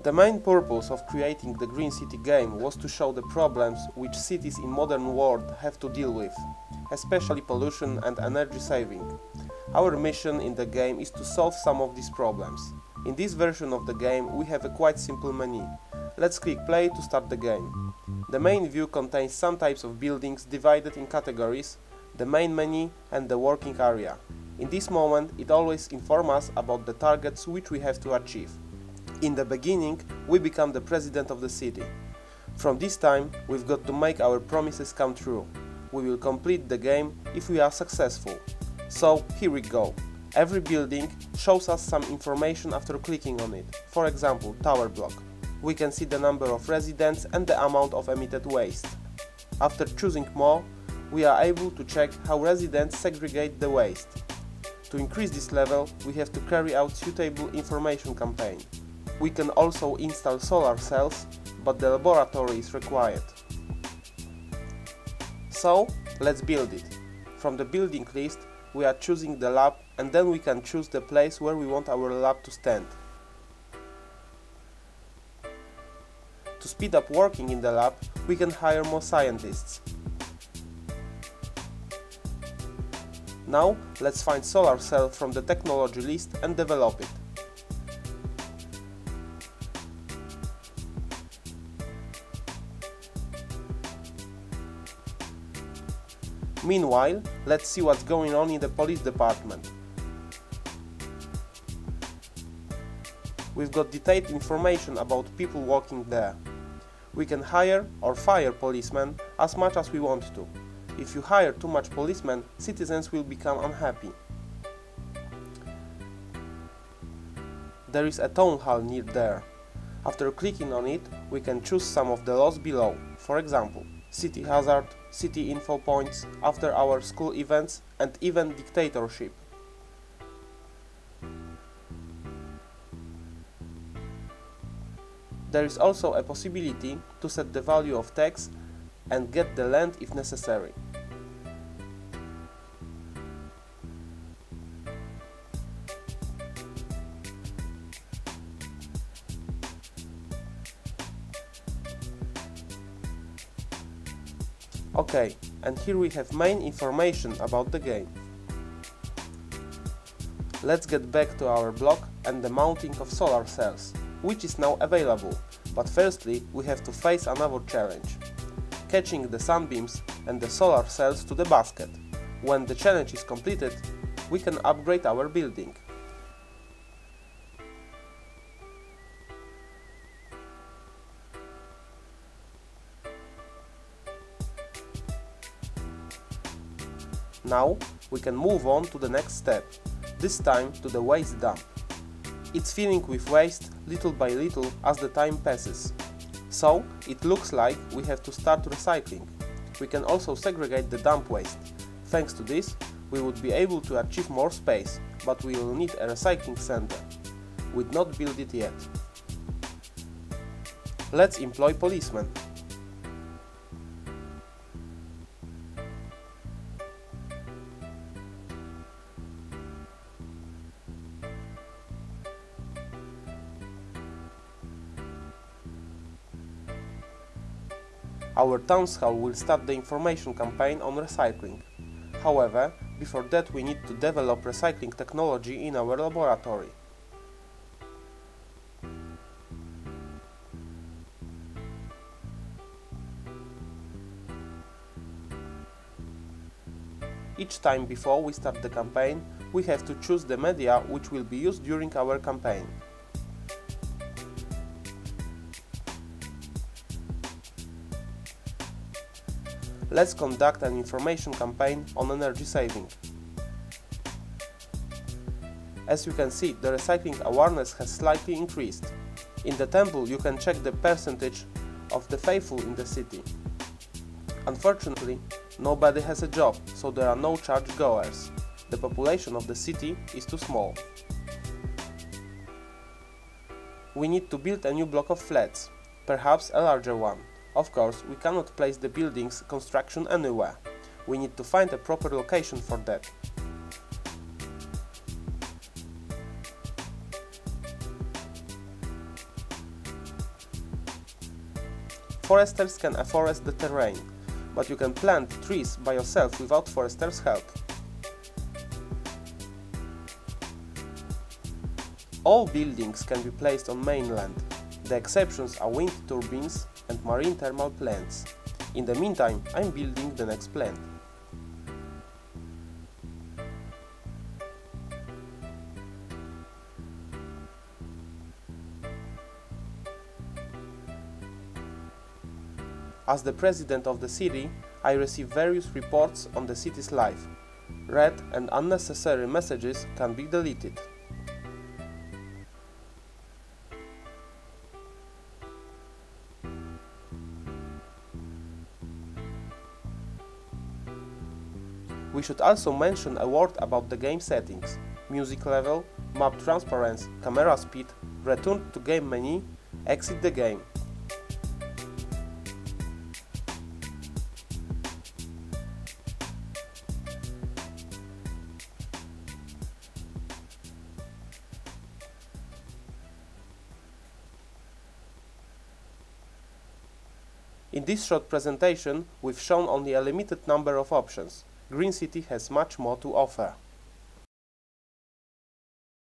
The main purpose of creating the Green City game was to show the problems which cities in modern world have to deal with, especially pollution and energy saving. Our mission in the game is to solve some of these problems. In this version of the game we have a quite simple menu. Let's click play to start the game. The main view contains some types of buildings divided in categories, the main menu and the working area. In this moment it always informs us about the targets which we have to achieve. In the beginning we become the president of the city. From this time we've got to make our promises come true. We will complete the game if we are successful. So here we go. Every building shows us some information after clicking on it. For example, tower block. We can see the number of residents and the amount of emitted waste. After choosing more, we are able to check how residents segregate the waste. To increase this level, we have to carry out suitable information campaign. We can also install solar cells, but the laboratory is required. So, let's build it. From the building list, we are choosing the lab and then we can choose the place where we want our lab to stand. To speed up working in the lab, we can hire more scientists. Now, let's find solar cell from the technology list and develop it. Meanwhile, let's see what's going on in the police department. We've got detailed information about people working there. We can hire or fire policemen as much as we want to. If you hire too much policemen, citizens will become unhappy. There is a town hall near there. After clicking on it, we can choose some of the laws below. For example, city hazard, city info points, after our school events and even dictatorship. There is also a possibility to set the value of tax and get the land if necessary. Okay, and here we have main information about the game. Let's get back to our block and the mounting of solar cells, which is now available, but firstly we have to face another challenge: catching the sunbeams and the solar cells to the basket. When the challenge is completed, we can upgrade our building. Now we can move on to the next step, this time to the waste dump. It's filling with waste little by little as the time passes. So it looks like we have to start recycling. We can also segregate the dump waste. Thanks to this, we would be able to achieve more space, but we will need a recycling center. We've not built it yet. Let's employ policemen. Our town hall will start the information campaign on recycling. However, before that we need to develop recycling technology in our laboratory. Each time before we start the campaign, we have to choose the media which will be used during our campaign. Let's conduct an information campaign on energy saving. As you can see, the recycling awareness has slightly increased. In the temple you can check the percentage of the faithful in the city. Unfortunately, nobody has a job, so there are no churchgoers. The population of the city is too small. We need to build a new block of flats, perhaps a larger one. Of course, we cannot place the building's construction anywhere. We need to find a proper location for that. Foresters can afforest the terrain, but you can plant trees by yourself without foresters' help. All buildings can be placed on mainland. The exceptions are wind turbines and marine thermal plants. In the meantime, I'm building the next plant. As the president of the city, I receive various reports on the city's life. Red and unnecessary messages can be deleted. We should also mention a word about the game settings: music level, map transparency, camera speed, return to game menu, exit the game. In this short presentation, we've shown only a limited number of options. Green City has much more to offer.